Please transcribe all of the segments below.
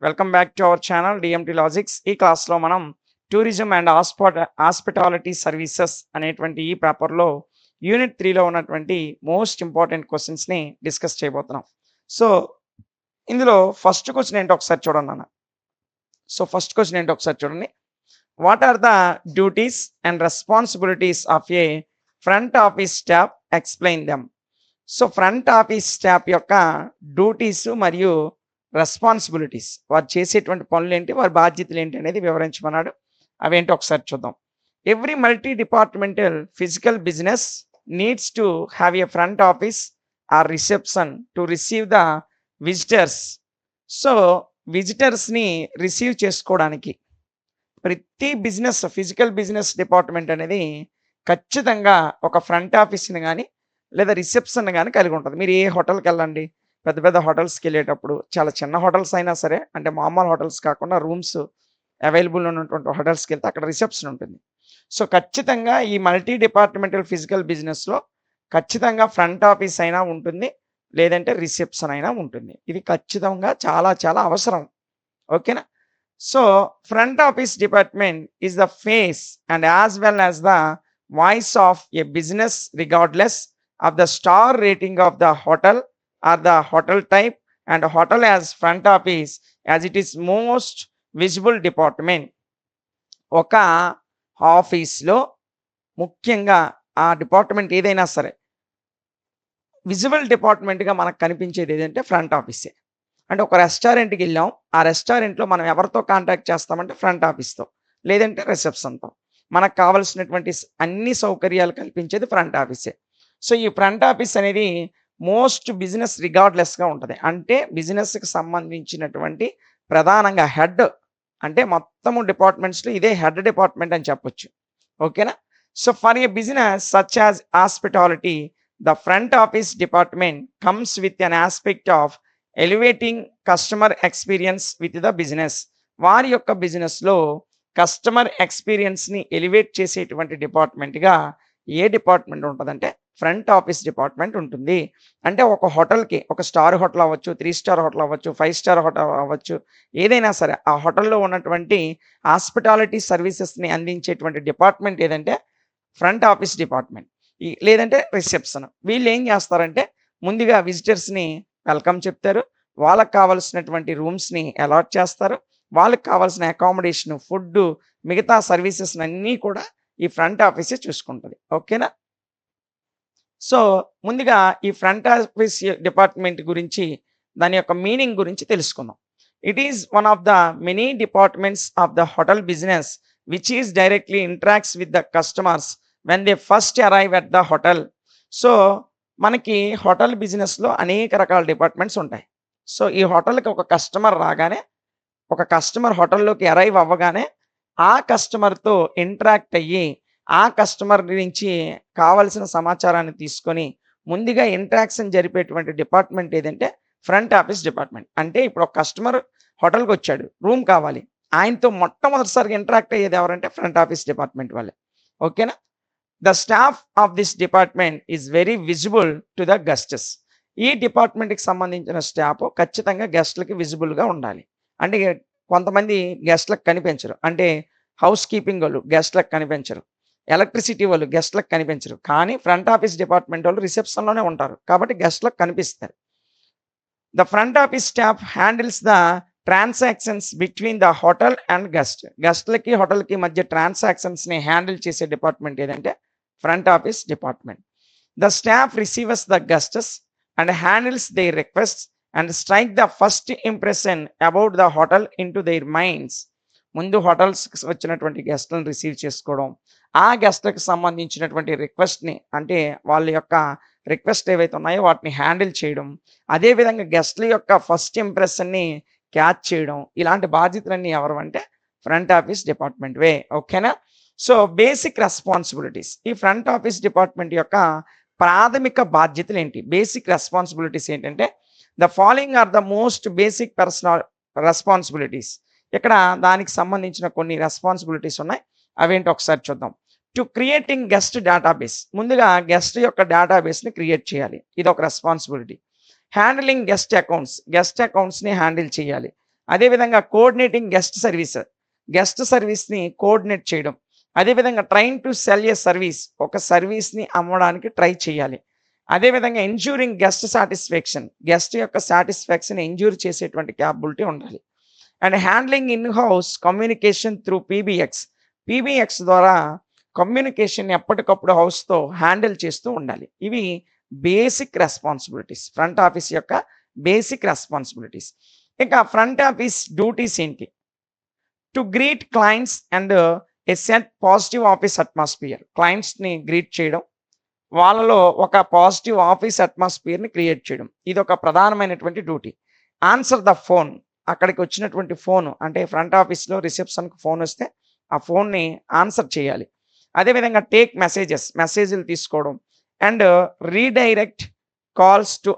Welcome back to our channel DMT logics. ఈ క్లాస్లో మనం టూరిజం అండ్ హాస్పిటాలిటీ సర్వీసెస్ అనేటువంటి ఈ పేపర్లో యూనిట్ 3లో ఉన్నటువంటి మోస్ట్ ఇంపార్టెంట్ క్వశ్చన్స్ని డిస్కస్ చేయబోతున్నాం. సో ఇందులో ఫస్ట్ క్వశ్చన్ ఏంటో ఒకసారి చూడండి అన్న. ఫస్ట్ క్వశ్చన్ ఏంటో ఒకసారి చూడండి. What are the duties and responsibilities of a front office staff, explain them. Front office staff యొక్క డ్యూటీస్ మరియు రెస్పాన్సిబిలిటీస్, వారు చేసేటువంటి పనులు ఏంటి, వారి బాధ్యతలు ఏంటి అనేది వివరించమన్నాడు. అవేంటో ఒకసారి చూద్దాం. Every multi departmental physical business needs to have a front office or reception to receive the visitors. విజిటర్స్ని రిసీవ్ చేసుకోవడానికి ప్రతి బిజినెస్, ఫిజికల్ బిజినెస్ డిపార్ట్మెంట్ అనేది ఖచ్చితంగా ఒక ఫ్రంట్ ఆఫీస్ని కానీ లేదా రిసెప్షన్ కానీ కలిగి ఉంటుంది. మీరు ఏ హోటల్కి వెళ్ళండి, పెద్ద పెద్ద హోటల్స్కి వెళ్ళేటప్పుడు, చాలా చిన్న హోటల్స్ అయినా సరే, అంటే మామూలు హోటల్స్ కాకుండా రూమ్స్ అవైలబుల్ ఉన్నటువంటి హోటల్స్కి వెళ్తే అక్కడ రిసెప్షన్ ఉంటుంది. ఖచ్చితంగా ఈ మల్టీ డిపార్ట్మెంటల్ ఫిజికల్ బిజినెస్లో ఖచ్చితంగా ఫ్రంట్ ఆఫీస్ అయినా ఉంటుంది, లేదంటే రిసెప్షన్ అయినా ఉంటుంది. ఇది ఖచ్చితంగా చాలా చాలా అవసరం. ఓకేనా? Front office department is the face and as well as the voice of A business regardless of the star rating of the hotel or the hotel type, and hotel as front office as it is most visible department. ఒక ఆఫీస్లో ముఖ్యంగా ఆ department ఏదైనా సరే visible డిపార్ట్మెంట్గా మనకు కనిపించేది ఏదంటే front ఆఫీసే. అంటే ఒక రెస్టారెంట్కి వెళ్ళాం, ఆ రెస్టారెంట్లో మనం ఎవరితో కాంటాక్ట్ చేస్తామంటే ఫ్రంట్ ఆఫీస్తో, లేదంటే రిసెప్షన్తో. మనకు కావలసినటువంటి అన్ని సౌకర్యాలు కల్పించేది ఫ్రంట్ ఆఫీసే. ఈ ఫ్రంట్ ఆఫీస్ అనేది మోస్ట్ బిజినెస్ రిగార్డ్లెస్గా ఉంటుంది. అంటే బిజినెస్కి సంబంధించినటువంటి ప్రధానంగా హెడ్, అంటే మొత్తము డిపార్ట్మెంట్స్లో ఇదే హెడ్ డిపార్ట్మెంట్ అని చెప్పొచ్చు. ఓకేనా? For a business such as hospitality, the front office department comes with an aspect of elevating customer experience with the business. వారి యొక్క బిజినెస్లో కస్టమర్ ఎక్స్పీరియన్స్ని ఎలివేట్ చేసేటువంటి డిపార్ట్మెంట్గా ఏ డిపార్ట్మెంట్ ఉంటుందంటే ఫ్రంట్ ఆఫీస్ డిపార్ట్మెంట్ ఉంటుంది. అంటే ఒక హోటల్కి, ఒక స్టార్ హోటల్ అవ్వచ్చు, 3 స్టార్ హోటల్ అవ్వచ్చు, 5 స్టార్ హోటల్ అవ్వచ్చు, ఏదైనా సరే ఆ హోటల్లో ఉన్నటువంటి హాస్పిటాలిటీ సర్వీసెస్ని అందించేటువంటి డిపార్ట్మెంట్ ఏదంటే ఫ్రంట్ ఆఫీస్ డిపార్ట్మెంట్, లేదంటే రిసెప్షన్. వీళ్ళు ఏం చేస్తారంటే ముందుగా విజిటర్స్ని వెల్కమ్ చెప్తారు, వాళ్ళకి కావాల్సినటువంటి రూమ్స్ని అలాట్ చేస్తారు, వాళ్ళకి కావాల్సిన అకామిడేషన్, ఫుడ్, మిగతా సర్వీసెస్ అన్నీ కూడా ఈ ఫ్రంట్ ఆఫీసే చూసుకుంటుంది. ఓకేనా? ముందుగా ఈ ఫ్రంట్ ఆఫీస్ డిపార్ట్మెంట్ గురించి, దాని యొక్క మీనింగ్ గురించి తెలుసుకుందాం. It is one of the many departments of the hotel business which is directly interacts with the customers when they first arrive at the hotel. మనకి హోటల్ బిజినెస్లో అనేక రకాల డిపార్ట్మెంట్స్ ఉంటాయి. ఈ హోటల్కి ఒక కస్టమర్ రాగానే, ఒక కస్టమర్ హోటల్లోకి అరైవ్ అవ్వగానే ఆ కస్టమర్తో ఇంటరాక్ట్ అయ్యి ఆ కస్టమర్ నుంచి కావలసిన సమాచారాన్ని తీసుకొని ముందుగా ఇంటరాక్షన్ జరిపేటువంటి డిపార్ట్మెంట్ ఏదంటే ఫ్రంట్ ఆఫీస్ డిపార్ట్మెంట్. అంటే ఇప్పుడు ఒక కస్టమర్ హోటల్కి వచ్చాడు, రూమ్ కావాలి, ఆయనతో మొట్టమొదటిసారిగా ఇంటరాక్ట్ అయ్యేది ఎవరంటే ఫ్రంట్ ఆఫీస్ డిపార్ట్మెంట్ వాళ్ళే. ఓకేనా? The staff of this department is very visible to the guests. ఈ డిపార్ట్మెంట్కి సంబంధించిన స్టాఫ్ ఖచ్చితంగా గెస్ట్లకి విజిబుల్గా ఉండాలి. అంటే కొంతమంది గెస్ట్లకు కనిపించరు, అంటే హౌస్ కీపింగ్ వాళ్ళు గెస్ట్లకు కనిపించరు, ఎలక్ట్రిసిటీ వాళ్ళు గెస్ట్లకు కనిపించరు, కానీ ఫ్రంట్ ఆఫీస్ డిపార్ట్మెంట్ వాళ్ళు రిసెప్షన్లోనే ఉంటారు కాబట్టి గెస్ట్లకు కనిపిస్తారు. The front office staff handles the transactions between the hotel and guest. గెస్ట్లకి హోటల్కి మధ్య ట్రాన్సాక్షన్స్ని హ్యాండిల్ చేసే డిపార్ట్మెంట్ ఏదంటే front office department. The staff receivers the guests and handles their requests and strike the first impression about the hotel into their minds. ముందు హోటల్స్కి వచ్చినటువంటి గెస్ట్లను receive చేసుకోవడం, ఆ గెస్ట్లకు సంబంధించినటువంటి రిక్వెస్ట్ని, అంటే వాళ్ళ యొక్క రిక్వెస్ట్ ఏవైతే ఉన్నాయో వాటిని హ్యాండిల్ చేయడం, అదేవిధంగా గెస్ట్ల యొక్క ఫస్ట్ ఇంప్రెషన్ని క్యాచ్ చేయడం, ఇలాంటి బాధ్యతలన్నీ ఎవరు అంటే ఫ్రంట్ ఆఫీస్ డిపార్ట్మెంట్ వే. ఓకేనా? బేసిక్ రెస్పాన్సిబిలిటీస్, ఈ ఫ్రంట్ ఆఫీస్ డిపార్ట్మెంట్ యొక్క ప్రాథమిక బాధ్యతలు ఏంటి, బేసిక్ రెస్పాన్సిబిలిటీస్ ఏంటంటే the following are the most basic personal responsibilities. ఇక్కడ దానికి సంబంధించిన కొన్ని రెస్పాన్సిబిలిటీస్ ఉన్నాయి, అవేంటి ఒకసారి చూద్దాం. టు క్రియేటింగ్ గెస్ట్ డేటాబేస్, ముందుగా గెస్ట్ యొక్క డేటాబేస్ని క్రియేట్ చేయాలి, ఇది ఒక రెస్పాన్సిబిలిటీ. హ్యాండిలింగ్ గెస్ట్ అకౌంట్స్ని హ్యాండిల్ చేయాలి. అదేవిధంగా కోఆర్డినేటింగ్ గెస్ట్ సర్వీస్‌ని కోఆర్డినేట్ చేయడం. అదేవిధంగా train to sell a service, ఒక సర్వీస్‌ని అమ్మడానికి ట్రై చేయాలి. అదేవిధంగా ఎన్ష్యూరింగ్ గెస్ట్ యొక్క సాటిస్ఫాక్షన్ ఎన్ష్యూర్ చేసేటువంటి కేపబిలిటీ ఉండాలి. And handling in house communication through PBX ద్వారా కమ్యూనికేషన్ ఎప్పటికప్పుడు హౌస్‌తో హ్యాండిల్ చేస్తూ ఉండాలి. ఇవి ఫ్రంట్ ఆఫీస్ యొక్క బేసిక్ రెస్పాన్సిబిలిటీస్. ఇక ఫ్రంట్ ఆఫీస్ డ్యూటీస్ ఏంటి? To greet clients and set positive office atmosphere. క్లయింట్స్‌ని గ్రీట్ చేయడం, వాళ్ళలో ఒక పాజిటివ్ ఆఫీస్ అట్మాస్ఫియర్‌ని క్రియేట్ చేయడం. ఇదొక ప్రధానమైనటువంటి డ్యూటీ. ఆన్సర్ ద ఫోన్, అక్కడికి వచ్చినటువంటి ఫోను అంటే ఫ్రంట్ ఆఫీస్‌లో రిసెప్షన్‌కి ఫోనొస్తే ఆ ఫోన్‌ని ఆన్సర్ చేయాలి. అదేవిధంగా టేక్ మెసేజ్‌లు తీసుకోవడం and redirect calls to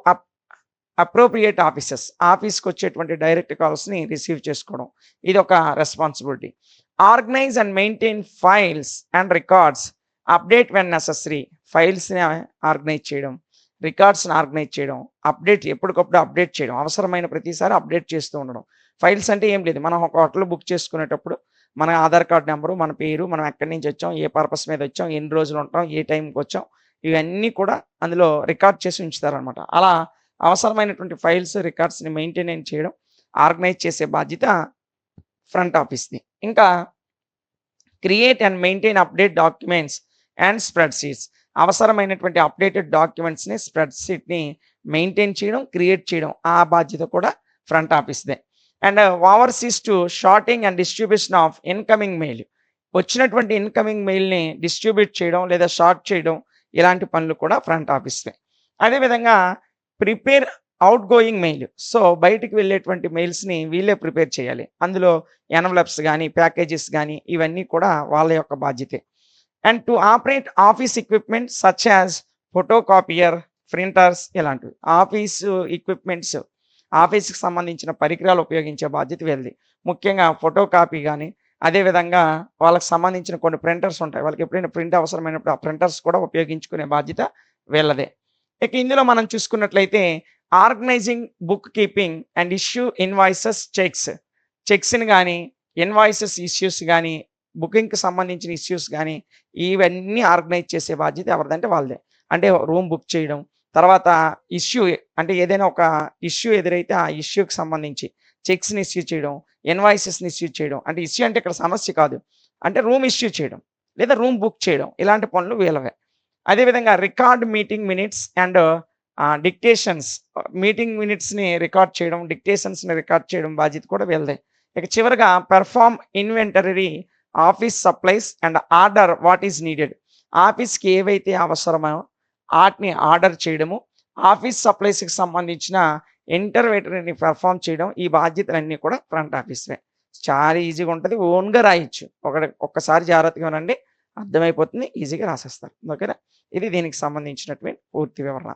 appropriate ఆఫీస్‌కి వచ్చేటువంటి డైరెక్ట్ కాల్స్‌ని రిసీవ్ చేసుకోవడం. ఇదొక responsibility. Organise and maintain files and records, update when necessary. ఫైల్స్‌ని ఆర్గనైజ్ చేయడం, రికార్డ్స్‌ని ఆర్గనైజ్ చేయడం, ఎప్పటికప్పుడు అప్డేట్ చేయడం. అవసరమైన ప్రతిసారి అప్డేట్ చేస్తూ ఉండడం. ఫైల్స్ అంటే ఏం లేదు. మనం ఒక హోటల్ బుక్ చేసుకునేటప్పుడు మన ఆధార్ కార్డ్ నంబరు, మన పేరు, మనం ఎక్కడి నుంచి వచ్చాం, ఏ పర్పస్ మీద వచ్చాం, ఎన్ని రోజులు ఉంటాం, ఏ టైంకి వచ్చాం, ఇవన్నీ కూడా అందులో రికార్డ్ చేసి ఉంచుతారనమాట. అలా అవసరమైనటువంటి ఫైల్స్, రికార్డ్స్‌ని మెయింటైన్ చేయడం, ఆర్గనైజ్ చేసే బాధ్యత ఫ్రంట్ ఆఫీస్‌ది. ఇంకా create and maintain update documents and spreadsheets. అవసరమైనటువంటి అప్డేటెడ్ డాక్యుమెంట్స్‌ని, స్ప్రెడ్‌షీట్‌ని మెయింటైన్ చేయడం, క్రియేట్ చేయడం, ఆ బాధ్యత కూడా ఫ్రంట్ ఆఫీస్‌దే. And oversees to sorting and distribution of incoming mail. వచ్చినటువంటి ఇన్‌కమింగ్ మెయిల్‌ని డిస్ట్రిబ్యూట్ చేయడం లేదా షార్ట్ చేయడం, ఇలాంటి పనులు కూడా ఫ్రంట్ ఆఫీస్‌వే. అదేవిధంగా ప్రిపేర్ ఔట్‌గోయింగ్ మెయిల్. సో, బయటికి వెళ్ళేటువంటి మెయిల్స్‌ని వీళ్ళే ప్రిపేర్ చేయాలి. అందులో ఎన్వలప్స్ గానీ, ప్యాకేజెస్ గానీ, ఇవన్నీ కూడా వాళ్ళ యొక్క బాధ్యతే. And to operate office equipment such as photocopier, printers ఇలాంటివి. ఎక్విప్‌మెంట్స్, ఆఫీస్‌కి సంబంధించిన పరికరాలు ఉపయోగించే బాధ్యత వీళ్ళది. ముఖ్యంగా ఫోటోకాపీ గానీ, అదేవిధంగా వాళ్ళకి సంబంధించిన కొన్ని ప్రింటర్స్ ఉంటాయి. వాళ్ళకి ఎప్పుడైనా ప్రింట్ అవసరమైనప్పుడు ఆ ప్రింటర్స్ కూడా ఉపయోగించుకునే బాధ్యత వీళ్ళదే. ఇక ఇందులో మనం చూసుకున్నట్లయితే organising bookkeeping and issue invoices, చెక్స్‌ని గానీ, ఇష్యూస్ గానీ, బుకింగ్‌కి సంబంధించిన ఇష్యూస్ గానీ, ఇవన్నీ ఆర్గనైజ్ చేసే బాధ్యత ఎవరిదంటే వాళ్ళదే. అంటే రూమ్ బుక్ చేయడం, తర్వాత ఇష్యూ అంటే ఏదైనా ఒక ఇష్యూ ఎదురైతే ఆ ఇష్యూకి సంబంధించి చెక్స్‌ని ఇష్యూ చేయడం, ఇన్వాయిసెస్‌ని ఇష్యూ చేయడం. అంటే ఇష్యూ అంటే ఇక్కడ సమస్య కాదు. అంటే రూమ్ ఇష్యూ చేయడం లేదా రూమ్ బుక్ చేయడం, ఇలాంటి పనులు వీళ్ళవే. అదేవిధంగా record meeting minutes and dictations. Meeting మినిట్స్‌ని రికార్డ్ చేయడం, డిక్టేషన్స్‌ని రికార్డ్ చేయడం బాధ్యత కూడా వీళ్ళదే. ఇక చివరగా perform inventory office supplies and order what is needed. ఆఫీస్‌కి ఏవైతే అవసరమో ఆటిని ఆర్డర్ చేయడము, ఆఫీస్ సప్లైస్‌కి సంబంధించిన ఇంటర్‌వెటరీని పెర్ఫార్మ్ చేయడం, ఈ బాధ్యతలన్నీ కూడా ఫ్రంట్ ఆఫీస్‌వే. చాలా ఈజీగా ఉంటది. ఓన్‌గా రాయొచ్చు. ఒక్కసారి జాగ్రత్తగా వినండి. అర్థమైపోతుంది. ఈజీగా రాసేస్తారు. ఓకేనా? ఇది దీనికి సంబంధించినటువంటి పూర్తి వివరణ.